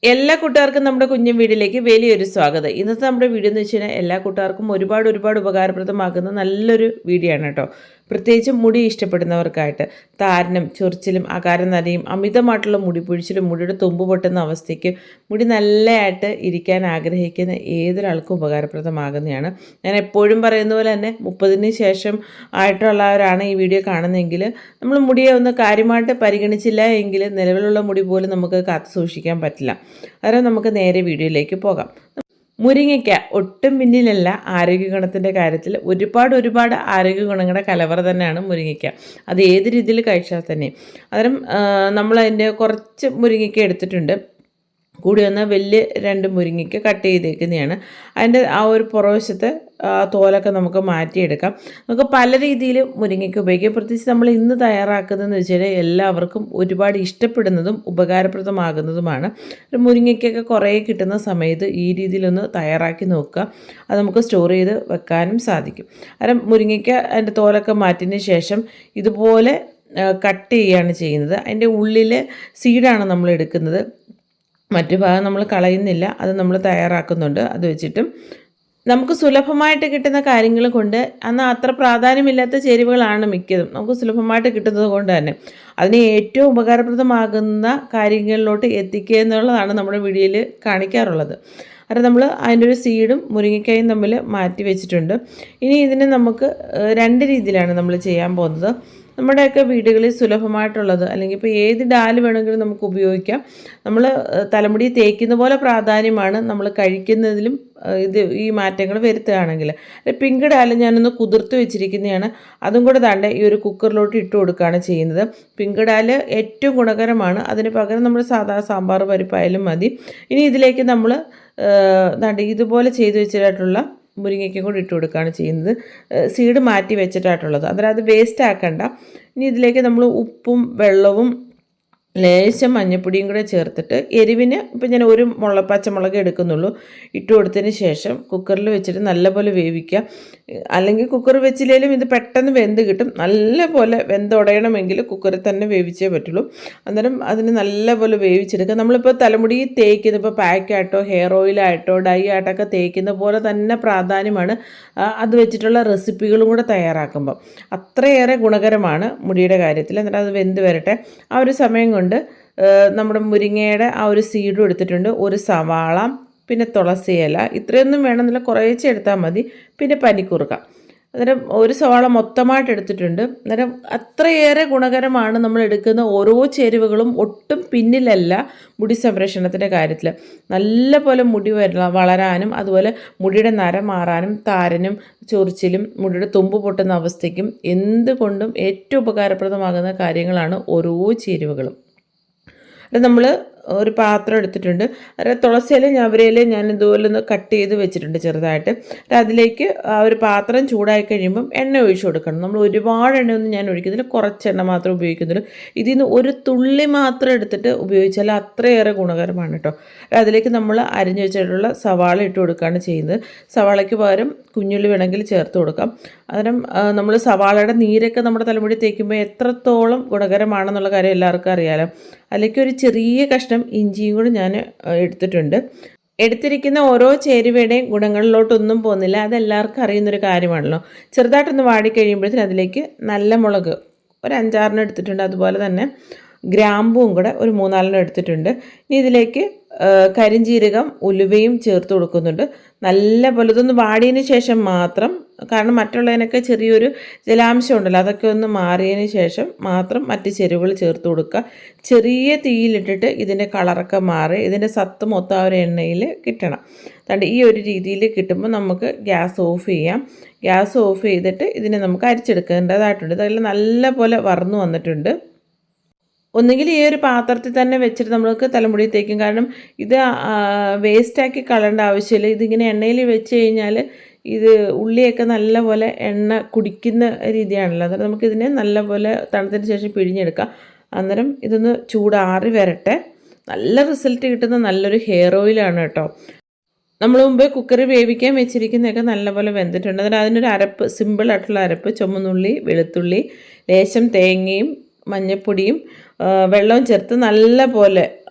എല്ലാ കൂട്ടുകാർക്കും നമ്മുടെ കുഞ്ഞു വീഡിയോയിലേക്ക് വലിയൊരു സ്വാഗതം. ഇന്നത്തെ നമ്മുടെ വീഡിയോ എന്ന് വെച്ച് കഴിഞ്ഞാൽ എല്ലാ കൂട്ടുകാർക്കും ഒരുപാട് ഉപകാരപ്രദമാകുന്ന നല്ലൊരു വീഡിയോ ആണ് കേട്ടോ. പ്രത്യേകിച്ചും മുടി ഇഷ്ടപ്പെടുന്നവർക്കായിട്ട് താരനും ചൊറിച്ചിലും അകാരനരയും അമിതമായിട്ടുള്ള മുടി പൊഴിച്ചിലും മുടിയുടെ തുമ്പ് പൊട്ടുന്ന അവസ്ഥയ്ക്ക് മുടി നല്ലതായിട്ട് ഇരിക്കാൻ ആഗ്രഹിക്കുന്ന ഏതൊരാൾക്കും ഉപകാരപ്രദമാകുന്നതാണ്. ഞാൻ എപ്പോഴും പറയുന്ന പോലെ തന്നെ 30-ന് ശേഷം ആയിട്ടുള്ളവരാണ് ഈ വീഡിയോ കാണുന്നതെങ്കിൽ നമ്മൾ മുടിയെ ഒന്ന് കാര്യമായിട്ട് പരിഗണിച്ചില്ല എങ്കിൽ നിലവിലുള്ള മുടി പോലും നമുക്ക് കാത്തു സൂക്ഷിക്കാൻ പറ്റില്ല. അന്നേരം നമുക്ക് നേരെ വീഡിയോയിലേക്ക് പോകാം. മുരിങ്ങയ്ക്ക ഒട്ടും പിന്നിലല്ല ആരോഗ്യഗുണത്തിൻ്റെ കാര്യത്തിൽ. ഒരുപാട് ആരോഗ്യ ഗുണങ്ങളുടെ കലവറ തന്നെയാണ് മുരിങ്ങയ്ക്ക. അത് ഏത് രീതിയിൽ കഴിച്ചാൽ തന്നെ. അന്നേരം നമ്മളതിൻ്റെ കുറച്ച് മുരിങ്ങയ്ക്ക എടുത്തിട്ടുണ്ട്. കൂടി വന്ന വലിയ 2 മുരിങ്ങയ്ക്ക കട്ട് ചെയ്തേക്കുന്നതാണ്. അതിൻ്റെ ആ ഒരു പുറവശത്ത് തോലൊക്കെ നമുക്ക് മാറ്റിയെടുക്കാം. നമുക്ക് പല രീതിയിൽ മുരിങ്ങയ്ക്ക ഉപയോഗിക്കാം. പ്രത്യേകിച്ച് നമ്മൾ ഇന്ന് തയ്യാറാക്കുന്നതെന്ന് വെച്ച് കഴിഞ്ഞാൽ എല്ലാവർക്കും ഒരുപാട് ഇഷ്ടപ്പെടുന്നതും ഉപകാരപ്രദമാകുന്നതുമാണ്. ഒരു മുരിങ്ങയ്ക്കൊക്കെ കുറേ കിട്ടുന്ന സമയത്ത് ഈ രീതിയിലൊന്ന് തയ്യാറാക്കി നോക്കുക. അത് നമുക്ക് സ്റ്റോർ ചെയ്ത് വെക്കാനും സാധിക്കും. കാരണം മുരിങ്ങയ്ക്ക അതിൻ്റെ തോലൊക്കെ മാറ്റിയതിന് ശേഷം ഇതുപോലെ കട്ട് ചെയ്യുകയാണ് ചെയ്യുന്നത്. അതിൻ്റെ ഉള്ളിലെ സീഡാണ് നമ്മൾ എടുക്കുന്നത്. മറ്റു ഭാഗം നമ്മൾ കളയുന്നില്ല. അത് നമ്മൾ തയ്യാറാക്കുന്നുണ്ട്. അത് വെച്ചിട്ടും നമുക്ക് സുലഭമായിട്ട് കിട്ടുന്ന കാര്യങ്ങൾ കൊണ്ട് അന്ന് അത്ര പ്രാധാന്യമില്ലാത്ത ചേരുവകളാണ് മിക്കതും നമുക്ക് സുലഭമായിട്ട് കിട്ടുന്നത് കൊണ്ട് തന്നെ അതിന് ഏറ്റവും ഉപകാരപ്രദമാകുന്ന കാര്യങ്ങളിലോട്ട് എത്തിക്കുക എന്നുള്ളതാണ് നമ്മുടെ വീഡിയോയിൽ കാണിക്കാറുള്ളത്. അത് നമ്മൾ അതിൻ്റെ ഒരു സീഡും മുരിങ്ങയ്ക്കായും തമ്മിൽ മാറ്റി വെച്ചിട്ടുണ്ട്. ഇനി ഇതിനെ നമുക്ക് 2 രീതിയിലാണ് നമ്മൾ ചെയ്യാൻ പോകുന്നത്. നമ്മുടെയൊക്കെ വീടുകളിൽ സുലഭമായിട്ടുള്ളത് അല്ലെങ്കിൽ ഇപ്പോൾ ഏത് ഡാല് വേണമെങ്കിലും നമുക്ക് ഉപയോഗിക്കാം. നമ്മൾ തലമുടി തേക്കുന്ന പോലെ പ്രാധാന്യമാണ് നമ്മൾ കഴിക്കുന്നതിലും ഈ മാറ്റങ്ങൾ വരുത്തുകയാണെങ്കിൽ. പിങ്ക് ഡാല് ഞാനൊന്ന് കുതിർത്ത് വെച്ചിരിക്കുന്നതാണ്. അതും കൂടെ താണ്ടെ ഈ ഒരു കുക്കറിലോട്ട് ഇട്ട് കൊടുക്കുകയാണ് ചെയ്യുന്നത്. പിങ്ക് ഡാല് ഏറ്റവും ഗുണകരമാണ്. അതിന് പകരം നമ്മൾ സാധാ സാമ്പാർ പരിപ്പായാലും മതി. ഇനി ഇതിലേക്ക് നമ്മൾ ഇതുപോലെ ചെയ്ത് വെച്ചിട്ടുള്ള മുരിങ്ങയ്ക്കും കൂടി ഇട്ട് കൊടുക്കുകയാണ് ചെയ്യുന്നത്. സീഡ് മാറ്റി വെച്ചിട്ടായിട്ടുള്ളത്. അന്നേരം അത് വേസ്റ്റ് ആക്കണ്ട. ഇനി ഇതിലേക്ക് നമ്മൾ ഉപ്പും വെള്ളവും ലേശം മഞ്ഞപ്പൊടിയും കൂടെ ചേർത്തിട്ട് എരിവിന് ഇപ്പം ഞാൻ ഒരു പച്ചമുളക് എടുക്കുന്നുള്ളൂ. ഇട്ട് കൊടുത്തതിന് ശേഷം കുക്കറിൽ വെച്ചിട്ട് നല്ലപോലെ വേവിക്കുക. അല്ലെങ്കിൽ കുക്കർ വെച്ചില്ലെങ്കിലും ഇത് പെട്ടെന്ന് വെന്ത് കിട്ടും. നല്ലപോലെ വെന്തുടയണമെങ്കിൽ കുക്കറിൽ തന്നെ വേവിച്ചേ പറ്റുള്ളൂ. അന്നേരം അതിന് നല്ലപോലെ വേവിച്ചെടുക്കുക. നമ്മളിപ്പോൾ തലമുടി തേക്കുന്ന ഇപ്പോൾ പാക്കായിട്ടോ ഹെയർ ഓയിലായിട്ടോ ഡൈ ആയിട്ടൊക്കെ തേക്കുന്ന പോലെ തന്നെ പ്രാധാന്യമാണ് അത് വെച്ചിട്ടുള്ള റെസിപ്പികളും കൂടെ തയ്യാറാക്കുമ്പോൾ. അത്രയേറെ ഗുണകരമാണ് മുടിയുടെ കാര്യത്തിൽ. എന്നിട്ട് അത് വെന്ത് വരട്ടെ. ആ ഒരു സമയം കൊണ്ട് നമ്മുടെ മുരിങ്ങയുടെ ആ ഒരു സീഡും എടുത്തിട്ടുണ്ട്. ഒരു സവാള, പിന്നെ തുളസി ഇല, ഇത്രയൊന്നും വേണമെന്നില്ല, കുറേശ്ശെ എടുത്താൽ മതി. പിന്നെ പനിക്കൂർക്ക. അന്നേരം ഒരു സവാള മൊത്തമായിട്ട് എടുത്തിട്ടുണ്ട്. അന്നേരം അത്രയേറെ ഗുണകരമാണ് നമ്മൾ എടുക്കുന്ന ഓരോ ചേരുവകളും. ഒട്ടും പിന്നിലല്ല മുടി സംരക്ഷണത്തിൻ്റെ കാര്യത്തിൽ. നല്ല പോലെ മുടി വളരാനും അതുപോലെ മുടിയുടെ നര മാറാനും താരനും ചൊറിച്ചിലും മുടിയുടെ തുമ്പ് പൊട്ടുന്ന അവസ്ഥയ്ക്കും എന്തുകൊണ്ടും ഏറ്റവും ഉപകാരപ്രദമാകുന്ന കാര്യങ്ങളാണ് ഓരോ ചേരുവകളും. അത് നമ്മൾ ഒരു പാത്രം എടുത്തിട്ടുണ്ട്. അത് തുളസിയില ഞവരയില ഞാൻ ഇതുപോലെ ഒന്ന് കട്ട് ചെയ്ത് വെച്ചിട്ടുണ്ട് ചെറുതായിട്ട്. അതിലേക്ക് ആ ഒരു പാത്രം ചൂടായി കഴിയുമ്പം എണ്ണ ഒഴിച്ചു കൊടുക്കണം. നമ്മൾ ഒരുപാട് എണ്ണയൊന്നും ഞാൻ ഒഴിക്കുന്നില്ല, കുറച്ച് എണ്ണ മാത്രം ഉപയോഗിക്കുന്നുള്ളൂ. ഇതിൽ നിന്ന് ഒരു തുള്ളി മാത്രം എടുത്തിട്ട് ഉപയോഗിച്ചാൽ അത്രയേറെ ഗുണകരമാണ് കേട്ടോ. അതിലേക്ക് നമ്മൾ അരിഞ്ഞു വെച്ചിട്ടുള്ള സവാള ഇട്ട് കൊടുക്കുകയാണ് ചെയ്യുന്നത്. സവാളയ്ക്ക് പകരം കുഞ്ഞുള്ളി വേണമെങ്കിൽ ചേർത്ത് കൊടുക്കാം. അന്നേരം നമ്മൾ സവാളയുടെ നീരൊക്കെ നമ്മുടെ തലമുടി തേക്കുമ്പോൾ എത്രത്തോളം ഗുണകരമാണെന്നുള്ള കാര്യം എല്ലാവർക്കും അറിയാലോ. അതിലേക്ക് ഒരു ചെറിയ കഷ്ണം ഇഞ്ചിയും കൂടി ഞാൻ എടുത്തിട്ടുണ്ട്. എടുത്തിരിക്കുന്ന ഓരോ ചേരുവയുടെയും ഗുണങ്ങളിലോട്ടൊന്നും പോകുന്നില്ല. അതെല്ലാവർക്കും അറിയുന്നൊരു കാര്യമാണല്ലോ. ചെറുതായിട്ടൊന്ന് വാടിക്കഴിയുമ്പോഴത്തേന് അതിലേക്ക് നല്ല മുളക് ഒരു 5-6 എടുത്തിട്ടുണ്ട്. അതുപോലെ തന്നെ ഗ്രാമ്പും കൂടെ ഒരു 3-4 എടുത്തിട്ടുണ്ട്. ഇനി ഇതിലേക്ക് കരിഞ്ജീരകം ഉലുവയും ചേർത്ത് കൊടുക്കുന്നുണ്ട്. നല്ല പോലെ ഇതൊന്ന് വാടിയതിന് ശേഷം മാത്രം, കാരണം മറ്റുള്ളതിനൊക്കെ ചെറിയൊരു ജലാംശം ഉണ്ടല്ലോ, അതൊക്കെ ഒന്ന് മാറിയതിന് ശേഷം മാത്രം മറ്റ് ചേരുവകൾ ചേർത്ത് കൊടുക്കുക. ചെറിയ തീയിലിട്ടിട്ട് ഇതിൻ്റെ കളറൊക്കെ മാറി ഇതിൻ്റെ സത്ത് മൊത്തം ആ ഒരു എണ്ണയിൽ കിട്ടണം. അതുകൊണ്ട് ഈ ഒരു രീതിയിൽ കിട്ടുമ്പോൾ നമുക്ക് ഗ്യാസ് ഓഫ് ചെയ്യാം. ഗ്യാസ് ഓഫ് ചെയ്തിട്ട് ഇതിനെ നമുക്ക് അരിച്ചെടുക്കേണ്ടതായിട്ടുണ്ട്. ഇതെല്ലാം നല്ല പോലെ വറന്നു വന്നിട്ടുണ്ട്. ഒന്നുകിൽ ഈ ഒരു പാത്രത്തിൽ തന്നെ വെച്ചിട്ട് നമ്മൾക്ക് തലമുടി തേക്കും. കാരണം ഇത് വേസ്റ്റാക്കി കളയേണ്ട ആവശ്യമില്ല. ഇതിങ്ങനെ എണ്ണയിൽ വെച്ച് കഴിഞ്ഞാൽ ഇത് ഉള്ളിയൊക്കെ നല്ലപോലെ എണ്ണ കുടിക്കുന്ന രീതിയാണല്ലോ. അന്നേരം നമുക്കിതിനെ നല്ലപോലെ തണുത്തതിന് ശേഷം പിഴിഞ്ഞെടുക്കാം. അന്നേരം ഇതൊന്ന് ചൂടാറി വരട്ടെ. നല്ല റിസൾട്ട് കിട്ടുന്ന നല്ലൊരു ഹെയർ ഓയിലാണ് കേട്ടോ. നമ്മൾ മുമ്പ് കുക്കറിൽ വേവിക്കാൻ വെച്ചിരിക്കുന്നതൊക്കെ നല്ലപോലെ വെന്തിട്ടുണ്ട്. അന്നേരം അതിനൊരു അരപ്പ്, സിമ്പിളായിട്ടുള്ള അരപ്പ്, ചുമന്നുള്ളി, വെളുത്തുള്ളി, ലേശം തേങ്ങയും മഞ്ഞൾപ്പൊടിയും വെള്ളവും ചേർത്ത് നല്ല പോലെ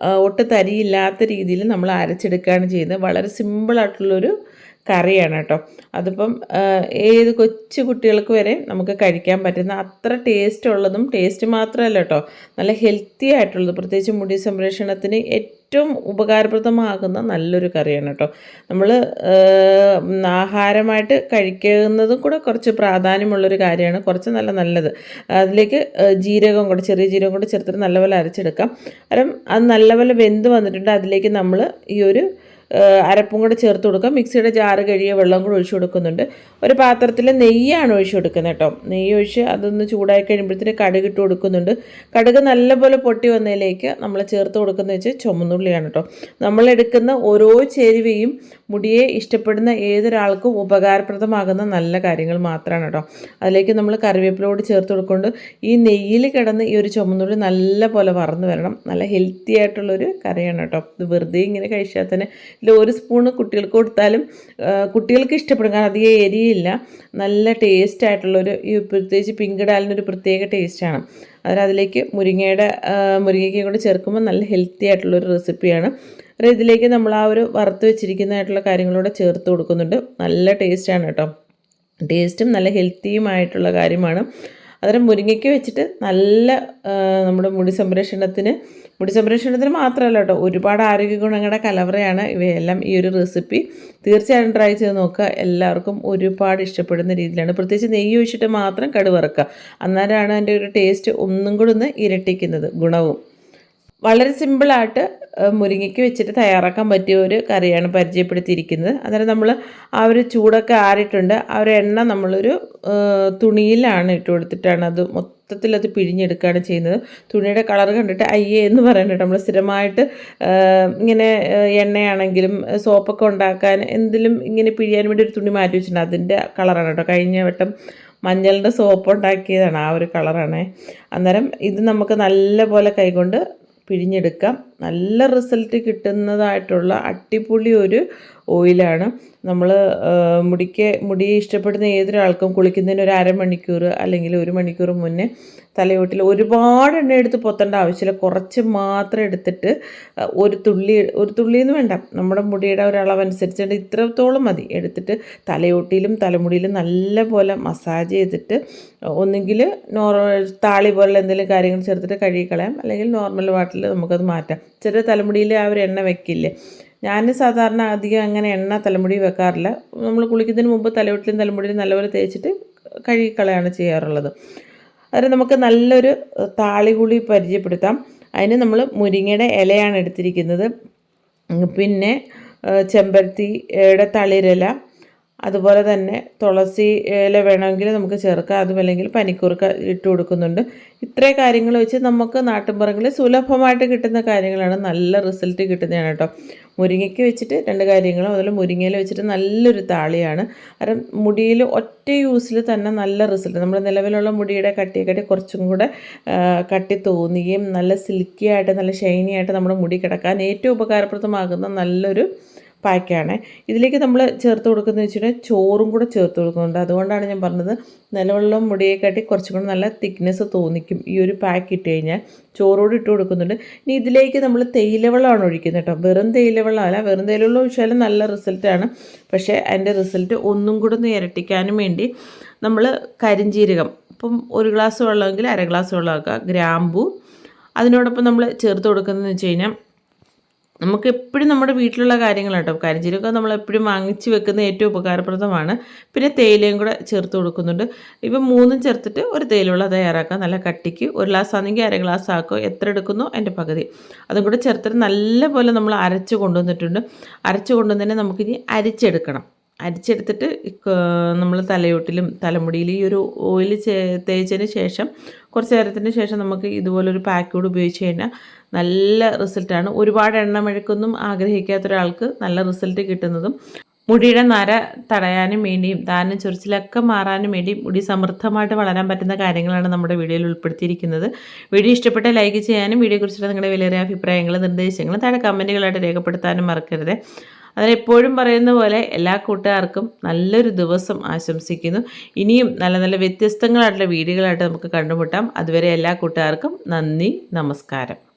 ഒട്ടും തരിയില്ലാത്ത രീതിയിൽ നമ്മൾ അരച്ചെടുക്കുകയാണ് ചെയ്യുന്നത്. വളരെ സിമ്പിളായിട്ടുള്ളൊരു കറിയാണ് കേട്ടോ. അതിപ്പം ഏത് കൊച്ചു കുട്ടികൾക്ക് വരെ നമുക്ക് കഴിക്കാൻ പറ്റുന്ന അത്ര ടേസ്റ്റ് ഉള്ളതും, ടേസ്റ്റ് മാത്രമല്ല കേട്ടോ, നല്ല ഹെൽത്തി ആയിട്ടുള്ളത്, പ്രത്യേകിച്ച് മുടി സംരക്ഷണത്തിന് ഏറ്റവും ഉപകാരപ്രദമാകുന്ന നല്ലൊരു കറിയാണ് കേട്ടോ. നമ്മൾ ആഹാരമായിട്ട് കഴിക്കുന്നതും കൂടെ കുറച്ച് പ്രാധാന്യമുള്ളൊരു കാര്യമാണ്, കുറച്ച് നല്ലത്. അതിലേക്ക് ജീരകം കൂടെ, ചെറിയ ജീരകം കൂടെ ചേർത്തിട്ട് നല്ലപോലെ അരച്ചെടുക്കാം. കാരണം അത് നല്ലപോലെ വെന്ത് വന്നിട്ടുണ്ട്. അതിലേക്ക് നമ്മൾ ഈ ഒരു അരപ്പും കൂടെ ചേർത്ത് കൊടുക്കുക. മിക്സിയുടെ ജാറ് കഴിയ വെള്ളം കൂടെ ഒഴിച്ചു കൊടുക്കുന്നുണ്ട്. ഒരു പാത്രത്തിൽ നെയ്യാണ് ഒഴിച്ചു കൊടുക്കുന്നത് കേട്ടോ. നെയ്യ് ഒഴിച്ച് അതൊന്ന് ചൂടായി കഴിയുമ്പോഴത്തേന് കടുക് ഇട്ട് കൊടുക്കുന്നുണ്ട്. കടുക് നല്ലപോലെ പൊട്ടി വന്നതിലേക്ക് നമ്മൾ ചേർത്ത് കൊടുക്കുന്നത് വെച്ച് ചുമന്നുള്ളിയാണ് കേട്ടോ. നമ്മളെടുക്കുന്ന ഓരോ ചേരുവയും മുടിയെ ഇഷ്ടപ്പെടുന്ന ഏതൊരാൾക്കും ഉപകാരപ്രദമാകുന്ന നല്ല കാര്യങ്ങൾ മാത്രമാണ് കേട്ടോ. അതിലേക്ക് നമ്മൾ കറിവേപ്പിലോട് ചേർത്ത് കൊടുക്കൊണ്ട് ഈ നെയ്യിൽ കിടന്ന് ഈ ഒരു ചുമന്നുള്ളി നല്ല പോലെ വറന്ന് വരണം. നല്ല ഹെൽത്തി ആയിട്ടുള്ളൊരു കറിയാണ് കേട്ടോ. ഇത് വെറുതെ ഇങ്ങനെ കഴിച്ചാൽ തന്നെ ഇതിൽ ഒരു സ്പൂണ് കുട്ടികൾക്ക് കൊടുത്താലും കുട്ടികൾക്ക് ഇഷ്ടപ്പെടും. കാരണം അധികം എരിയില്ല, നല്ല ടേസ്റ്റ് ആയിട്ടുള്ളൊരു, ഈ പ്രത്യേകിച്ച് പിങ്ക് ഡാലിനൊരു പ്രത്യേക ടേസ്റ്റാണ്. അതിലേക്ക് മുരിങ്ങയ്ക്കയും കൂടെ ചേർക്കുമ്പോൾ നല്ല ഹെൽത്തി ആയിട്ടുള്ളൊരു റെസിപ്പിയാണ്. ഇതിലേക്ക് നമ്മൾ ആ ഒരു വറുത്ത് വെച്ചിരിക്കുന്നതായിട്ടുള്ള കാര്യങ്ങളൂടെ ചേർത്ത് കൊടുക്കുന്നുണ്ട്. നല്ല ടേസ്റ്റാണ് കേട്ടോ. ടേസ്റ്റും നല്ല ഹെൽത്തിയുമായിട്ടുള്ള കാര്യമാണ്. അന്നേരം മുരിങ്ങയ്ക്ക് വെച്ചിട്ട് നല്ല നമ്മുടെ മുടി സംരക്ഷണത്തിന് മാത്രമല്ല കേട്ടോ, ഒരുപാട് ആരോഗ്യ ഗുണങ്ങളുടെ കലവറയാണ് ഇവയെല്ലാം. ഈ ഒരു റെസിപ്പി തീർച്ചയായും ട്രൈ ചെയ്ത് നോക്കുക. എല്ലാവർക്കും ഒരുപാട് ഇഷ്ടപ്പെടുന്ന രീതിയിലാണ്. പ്രത്യേകിച്ച് നെയ്യ് ഒഴിച്ചിട്ട് മാത്രം കടുക് വറുക്കുക. അന്നേരമാണ് അതിൻ്റെ ഒരു ടേസ്റ്റ് ഒന്നും കൂടെ ഒന്ന് ഇരട്ടിക്കുന്നത്, ഗുണവും. വളരെ സിമ്പിളായിട്ട് മുരിങ്ങയ്ക്ക് വെച്ചിട്ട് തയ്യാറാക്കാൻ പറ്റിയ ഒരു കറിയാണ് പരിചയപ്പെടുത്തിയിരിക്കുന്നത്. അന്നേരം നമ്മൾ ആ ഒരു ചൂടൊക്കെ ആറിയിട്ടുണ്ട്. ആ ഒരു എണ്ണ നമ്മളൊരു തുണിയിലാണ് ഇട്ട് കൊടുത്തിട്ടാണ് അത് മൊത്തത്തിലത് പിഴിഞ്ഞെടുക്കുകയാണ് ചെയ്യുന്നത്. തുണിയുടെ കളർ കണ്ടിട്ട് അയ്യേ എന്ന് പറയുന്നുണ്ട്. നമ്മൾ സ്ഥിരമായിട്ട് ഇങ്ങനെ എണ്ണയാണെങ്കിലും സോപ്പൊക്കെ ഉണ്ടാക്കാൻ എന്തിലും ഇങ്ങനെ പിഴിയാൻ വേണ്ടി ഒരു തുണി മാറ്റി വെച്ചിട്ടുണ്ട്. അതിൻ്റെ കളറാണ് കേട്ടോ. കഴിഞ്ഞ വട്ടം മഞ്ഞളിൻ്റെ സോപ്പ് ഉണ്ടാക്കിയതാണ്, ആ ഒരു കളറാണ്. അന്നേരം ഇത് നമുക്ക് നല്ല പോലെ കൈകൊണ്ട് പിഴിഞ്ഞെടുക്കാം. നല്ല റിസൾട്ട് കിട്ടുന്നതായിട്ടുള്ള അടിപൊളി ഒരു ഓയിലാണ്. നമ്മൾ മുടി ഇഷ്ടപ്പെടുന്ന ഏതൊരാൾക്കും കുളിക്കുന്നതിന് ഒരു അരമണിക്കൂർ അല്ലെങ്കിൽ 1 മണിക്കൂർ മുന്നേ തലയോട്ടിൽ ഒരുപാട് എണ്ണ എടുത്ത് പൊത്തേണ്ട ആവശ്യമില്ല. കുറച്ച് മാത്രം എടുത്തിട്ട് ഒരു തുള്ളി എന്ന് വേണ്ട, നമ്മുടെ മുടിയുടെ ഒരളവനുസരിച്ചിട്ട് ഇത്രത്തോളം മതി എടുത്തിട്ട് തലയോട്ടിയിലും തലമുടിയിലും നല്ല പോലെ മസാജ് ചെയ്തിട്ട് ഒന്നുകിൽ താളി പോലുള്ള എന്തെങ്കിലും കാര്യങ്ങൾ ചേർത്തിട്ട് കഴുകിക്കളയാം, അല്ലെങ്കിൽ നോർമൽ വാട്ടറിൽ നമുക്കത് മാറ്റാം. ചെറിയ തലമുടിയിൽ ആ ഒരു എണ്ണ വെക്കില്ലേ, ഞാൻ സാധാരണ അധികം അങ്ങനെ എണ്ണ തലമുടി വെക്കാറില്ല. നമ്മൾ കുളിക്കുന്നതിന് മുമ്പ് തലയോട്ടിലും തലമുടിയിലും നല്ലപോലെ തേച്ചിട്ട് കഴുകിക്കളയാണ് ചെയ്യാറുള്ളത്. അതിന് നമുക്ക് നല്ലൊരു താളികുളി പരിചയപ്പെടുത്താം. അതിന് നമ്മൾ മുരിങ്ങയുടെ ഇലയാണ് എടുത്തിരിക്കുന്നത്. പിന്നെ ചെമ്പരത്തിയുടെ തളിരില, അതുപോലെ തന്നെ തുളസി ഇല വേണമെങ്കിൽ നമുക്ക് ചേർക്കാം, അതുമല്ലെങ്കിൽ പനിക്കൂർക്ക ഇട്ട് കൊടുക്കുന്നുണ്ട്. ഇത്രയും കാര്യങ്ങൾ വെച്ച് നമുക്ക് നാട്ടിൻപുറങ്ങളിൽ സുലഭമായിട്ട് കിട്ടുന്ന കാര്യങ്ങളാണ്. നല്ല റിസൾട്ട് കിട്ടുന്നതാണ് കേട്ടോ. മുരിങ്ങയ്ക്ക് വെച്ചിട്ട് 2 കാര്യങ്ങളും, അതുപോലെ മുരിങ്ങയിൽ വെച്ചിട്ട് നല്ലൊരു താളിയാണ്. കാരണം മുടിയിൽ ഒറ്റ യൂസിൽ തന്നെ നല്ല റിസൾട്ട്, നമ്മുടെ നിലവിലുള്ള മുടിയുടെ കട്ടിയെക്കാട്ടി കുറച്ചും കൂടെ കട്ടി തോന്നുകയും നല്ല സിൽക്കി ആയിട്ട് നല്ല ഷൈനി ആയിട്ട് നമ്മുടെ മുടി കിടക്കാൻ ഏറ്റവും ഉപകാരപ്രദമാകുന്ന നല്ലൊരു പാക്കാണ്. ഇതിലേക്ക് നമ്മൾ ചേർത്ത് കൊടുക്കുന്നത് വെച്ചിട്ടുണ്ടെങ്കിൽ ചോറും കൂടെ ചേർത്ത് കൊടുക്കുന്നുണ്ട്. അതുകൊണ്ടാണ് ഞാൻ പറഞ്ഞത് നിലവെള്ളം മുടിയെക്കാട്ടി കുറച്ചും കൂടെ നല്ല തിക്നെസ് തോന്നിക്കും ഈ ഒരു പാക്ക് ഇട്ട് കഴിഞ്ഞാൽ. ചോറോട് ഇട്ട് കൊടുക്കുന്നുണ്ട്. ഇനി ഇതിലേക്ക് നമ്മൾ തേയിലവെള്ളമാണ് ഒഴിക്കുന്നത് കേട്ടോ. വെറും തേയിലവെള്ളമല്ല, വെറും തേയിലവെള്ളം ഒഴിച്ചാലും നല്ല റിസൾട്ടാണ്. പക്ഷേ അതിൻ്റെ റിസൾട്ട് ഒന്നും കൂടെ ഒന്ന് ഇരട്ടിക്കാനും വേണ്ടി നമ്മൾ കരിഞ്ജീരകം, ഇപ്പം 1 ഗ്ലാസ് വെള്ളമെങ്കിൽ 1/2 ഗ്ലാസ് വെള്ളമാക്കുക. ഗ്രാമ്പൂ അതിനോടൊപ്പം നമ്മൾ ചേർത്ത് കൊടുക്കുന്നതെന്ന് വെച്ച് കഴിഞ്ഞാൽ, നമുക്ക് എപ്പോഴും നമ്മുടെ വീട്ടിലുള്ള കാര്യങ്ങളാണ് കേട്ടോ. കരിഞ്ജീരകം നമ്മളെപ്പോഴും വാങ്ങിച്ച് വെക്കുന്ന ഏറ്റവും ഉപകാരപ്രദമാണ്. പിന്നെ തേയിലയും കൂടെ ചേർത്ത് കൊടുക്കുന്നുണ്ട്. ഇവ 3ഉം ചേർത്തിട്ട് ഒരു തേയിലവെള്ളം തയ്യാറാക്കാം. നല്ല കട്ടിക്ക് 1 ഗ്ലാസ് ആണെങ്കിൽ 1/2 ഗ്ലാസ് ആക്കുക, എത്ര എടുക്കുന്നോ അതിൻ്റെ പകുതി. അതും കൂടെ ചേർത്തിട്ട് നല്ലപോലെ നമ്മൾ അരച്ച് കൊണ്ടുവന്നിട്ടുണ്ട്. അരച്ച് കൊണ്ടുവന്നതിനെ നമുക്കിനി അരിച്ചെടുത്തിട്ട് നമ്മൾ തലയോട്ടിലും തലമുടിയിലും ഈ ഒരു ഓയിൽ തേച്ചതിന് ശേഷം കുറച്ച് നേരത്തിന് ശേഷം നമുക്ക് ഇതുപോലൊരു പാക്ക് കൂടി ഉപയോഗിച്ച് കഴിഞ്ഞാൽ നല്ല റിസൾട്ടാണ്. ഒരുപാട് എണ്ണമെഴുക്കൊന്നും ആഗ്രഹിക്കാത്ത ഒരാൾക്ക് നല്ല റിസൾട്ട് കിട്ടുന്നതും മുടിയുടെ നര തടയാനും വേണ്ടിയും താരനും ചൊറിച്ചിലൊക്കെ മാറാനും വേണ്ടിയും മുടി സമൃദ്ധമായിട്ട് വളരാൻ പറ്റുന്ന കാര്യങ്ങളാണ് നമ്മുടെ വീഡിയോയിൽ ഉൾപ്പെടുത്തിയിരിക്കുന്നത്. വീഡിയോ ഇഷ്ടപ്പെട്ട ലൈക്ക് ചെയ്യാനും വീഡിയോയെക്കുറിച്ചുള്ള നിങ്ങളുടെ വിലയേറിയ അഭിപ്രായങ്ങളും നിർദ്ദേശങ്ങളും താഴെ കമൻറ്റുകളായിട്ട് രേഖപ്പെടുത്താനും മറക്കരുത്. അതിനെപ്പോഴും പറയുന്ന പോലെ എല്ലാ കൂട്ടുകാർക്കും നല്ലൊരു ദിവസം ആശംസിക്കുന്നു. ഇനിയും നല്ല നല്ല വ്യത്യസ്തങ്ങളായിട്ടുള്ള വീഡിയോകളായിട്ട് നമുക്ക് കണ്ടുമുട്ടാം. അതുവരെ എല്ലാ കൂട്ടുകാർക്കും നന്ദി, നമസ്കാരം.